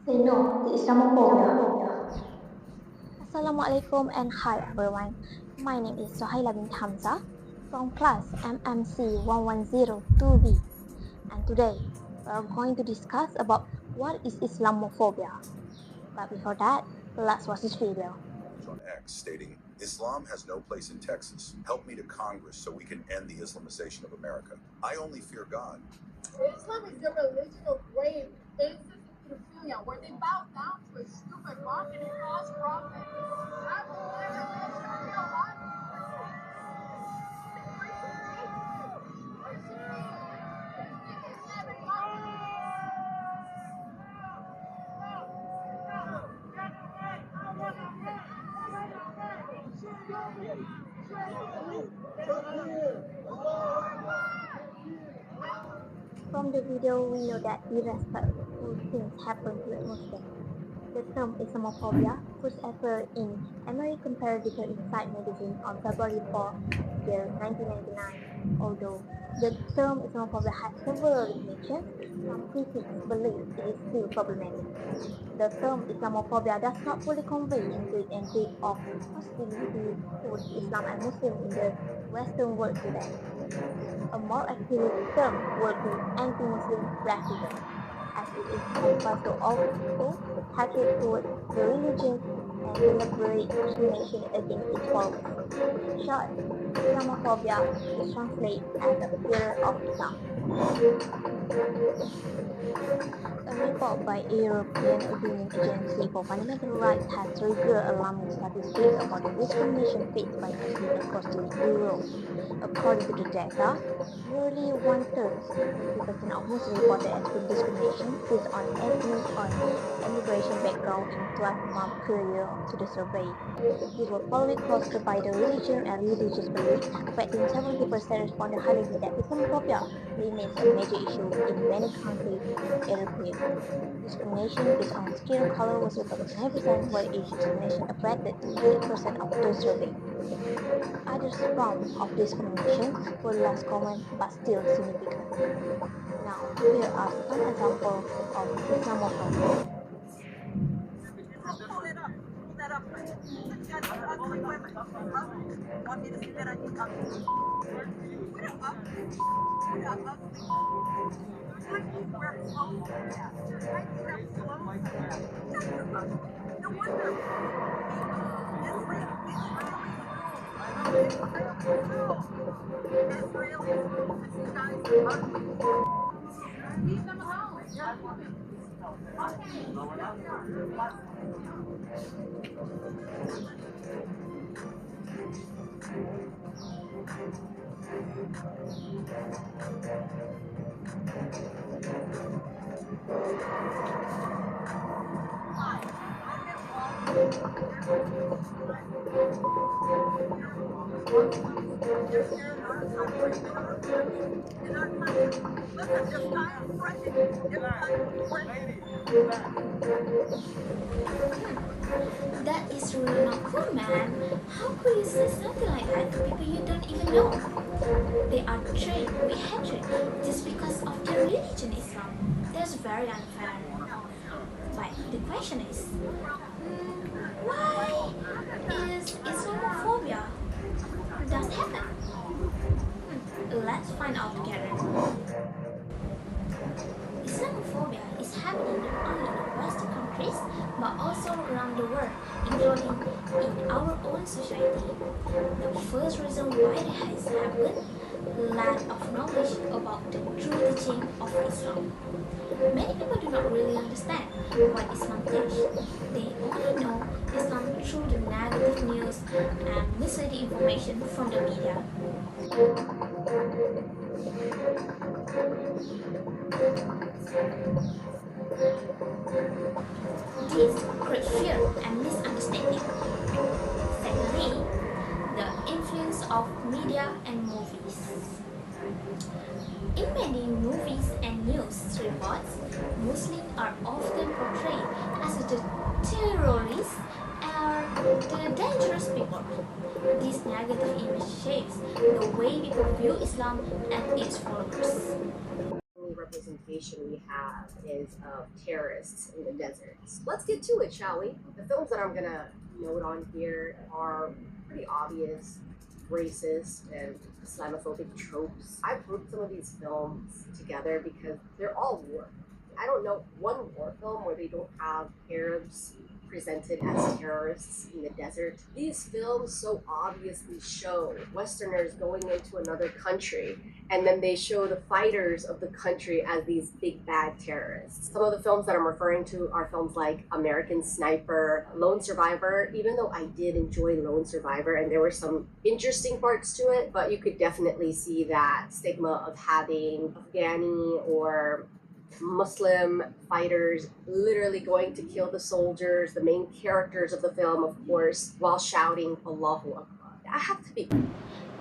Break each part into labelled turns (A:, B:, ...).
A: Say no to Islamophobia.
B: Assalamualaikum and hi everyone. My name is Suhaila Binti Hamzah from class MMC1102B, and today we are going to discuss about what is Islamophobia. But before that, let's watch this video.
C: On X stating, Islam has no place in Texas. Help me to Congress so we can end the Islamization of America. I only fear God.
D: Islam is the religion of grave incest and pedophilia, where they bow down to a stupid rock and a false prophet. I will never let Sharia law be
B: From the video, we know that irrespectful things happen to Muslims. The term Islamophobia first appeared in American Periodical Insight magazine on February 4, 1999. Although the term Islamophobia has several definitions, some critics believe it is still problematic. The term Islamophobia does not fully convey into it and trait of hostility towards Islam and Muslims in the Western world today. A more accurate term would be anti-Muslim racism, as it is composed of also hatred towards the religion and deliberate discrimination against its followers. In short, Islamophobia is translated as a fear of Islam. A report by a European Union Agency for Fundamental Rights has revealed alarming statistics about the discrimination faced by Muslims across Europe. According to the data, nearly one-third, 50% of Muslims reported experiencing discrimination based on ethnic or immigration background in 12-month period to the survey. This was followed closely by the religion and religious beliefs, affecting 70% responded highlighting that Islamophobia remains a major issue in many countries European. Discrimination based on skin color was reported 9%, while age discrimination affected 6% of those surveyed. Other forms of discrimination were less common but still significant. Now, here are some examples of Islamophobia.
E: That is really not cool, man. How could you say something like that to people you don't even know? They are trained with hatred just because of their religion, Islam. That's very unfair. But the question is, why is Islamophobia does happen? Let's find out together. Islamophobia is happening not only in Western countries but also around the world, including in our own society. The first reason why it has happened, lack of knowledge about the true teaching of Islam. Many people do not really understand what Islam teaches. They only know Islam through the negative news and misleading information from the media. This creates fear and misunderstanding. Secondly, the influence of media and movies. In many movies and news reports, Muslims are often portrayed as the terrorists or the dangerous people. This negative image shapes the way people view Islam and its followers.
F: representation we have is of terrorists in the deserts. Let's get to it, shall we? The films that I'm gonna note on here are pretty obvious racist and Islamophobic tropes. I've grouped some of these films together because they're all war. I don't know one war film where they don't have Arabs presented as terrorists in the desert. These films so obviously show Westerners going into another country, and then they show the fighters of the country as these big bad terrorists. Some of the films that I'm referring to are films like American Sniper, Lone Survivor, even though I did enjoy Lone Survivor and there were some interesting parts to it, but you could definitely see that stigma of having Afghani or Muslim fighters literally going to kill the soldiers, the main characters of the film, of course, while shouting Allahu Akbar. I have to be.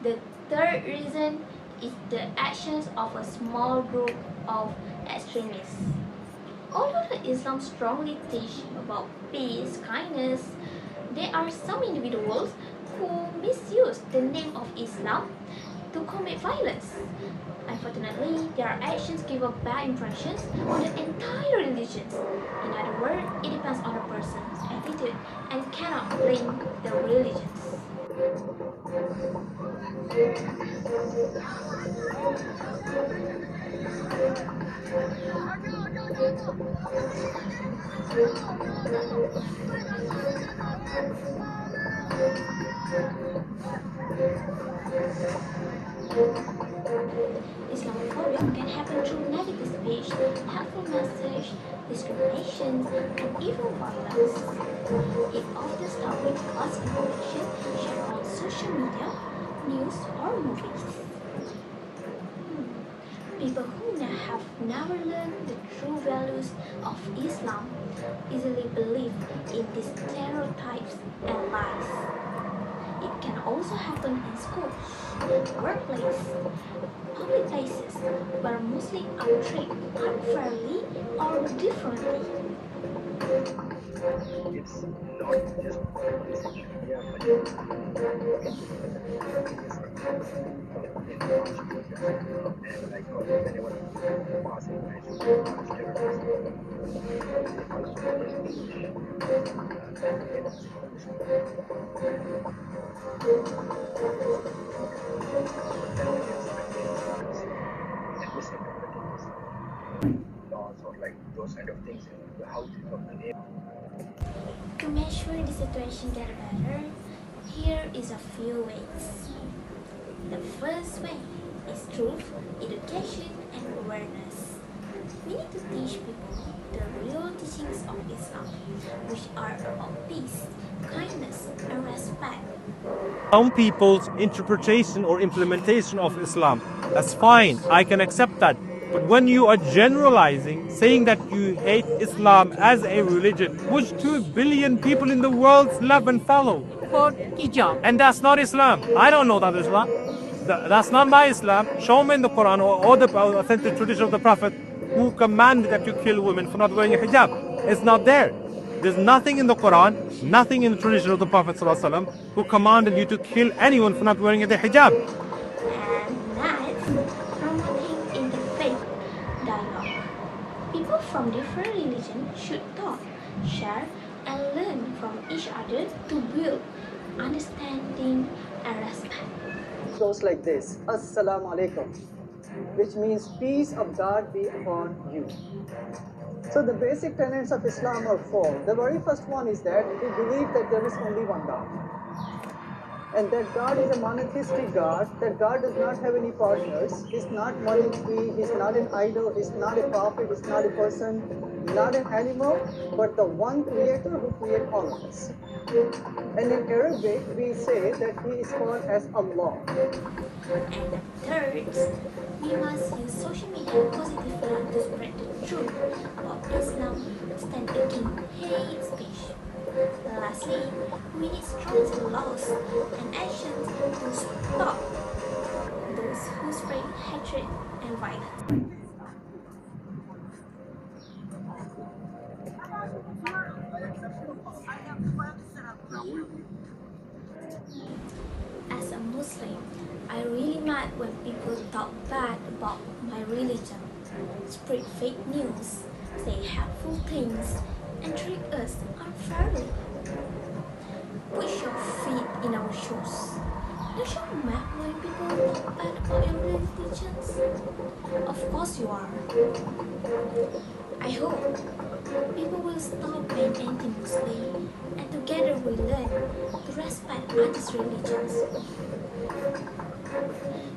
E: The third reason is the actions of a small group of extremists. Although the Islam strongly teach about peace, kindness, there are some individuals who misuse the name of Islam to commit violence. Unfortunately, their actions give a bad impression on the entire religion. In other words, it depends on the person's attitude and cannot blame the religions. Islamophobia can happen through negative speech, harmful message, discrimination, and even violence. It often starts with false information shared on social media, news, or movies. People who have never learned the true values of Islam easily believe in these stereotypes and lies. It can also happen in schools, workplaces, public places where Muslims are treated unfairly or differently.
G: It's not just on social media, but and like whenever passing by laws or like those kind of things in the houses of the neighbor.
E: To make sure the situation gets better, here is a few ways. The first way is truth, education, and awareness. We need to teach people the real teachings of Islam, which are about peace, kindness, and respect.
H: Some people's interpretation or implementation of Islam, that's fine, I can accept that. But when you are generalizing, saying that you hate Islam as a religion, which 2 billion people in the world love and follow, and that's not Islam. I don't know that Islam. That's not my Islam. Show me in the Quran or the authentic tradition of the Prophet who commanded that you kill women for not wearing a hijab. It's not there. There's nothing in the Quran, nothing in the tradition of the Prophet ﷺ who commanded you to kill anyone for not wearing a hijab.
E: And next, promoting interfaith dialogue. People from different religions should talk, share, and learn from each other to build understanding and respect.
I: It goes like this: Assalamu alaikum, which means peace of God be upon you. So the basic tenets of Islam are four. The very first one is that we believe that there is only one God, and that God is a monotheistic God, that God does not have any partners, He's not monetary, He's not an idol, He's not a prophet, He's not a person, not an animal, but the one creator who created all of us. And in Arabic, we say that He is called as Allah.
E: And the third, we must use social media positively to spread the truth about Islam, stand against hate speech. Lastly, we need strong laws and actions to stop those who spread hatred and violence. As a Muslim, I really mad when people talk bad about my religion, spread fake news, say hateful things, and treat us unfairly. Put your feet in our shoes. Don't you mad when people talk bad about your religions? Of course you are. I hope people will stop being anti-Muslim and together we learn to respect others' religions.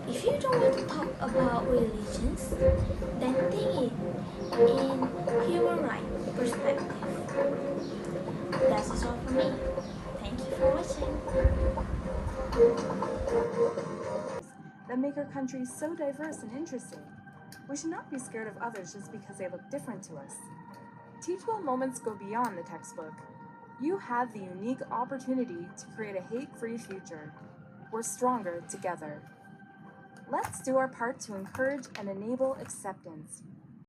E: If you don't want to talk about religions, then think it in human rights perspective. That's all for me. Thank you for watching.
J: That make our country so diverse and interesting. We should not be scared of others just because they look different to us. Teachable moments go beyond the textbook. You have the unique opportunity to create a hate-free future. We're stronger together. Let's do our part to encourage and enable acceptance.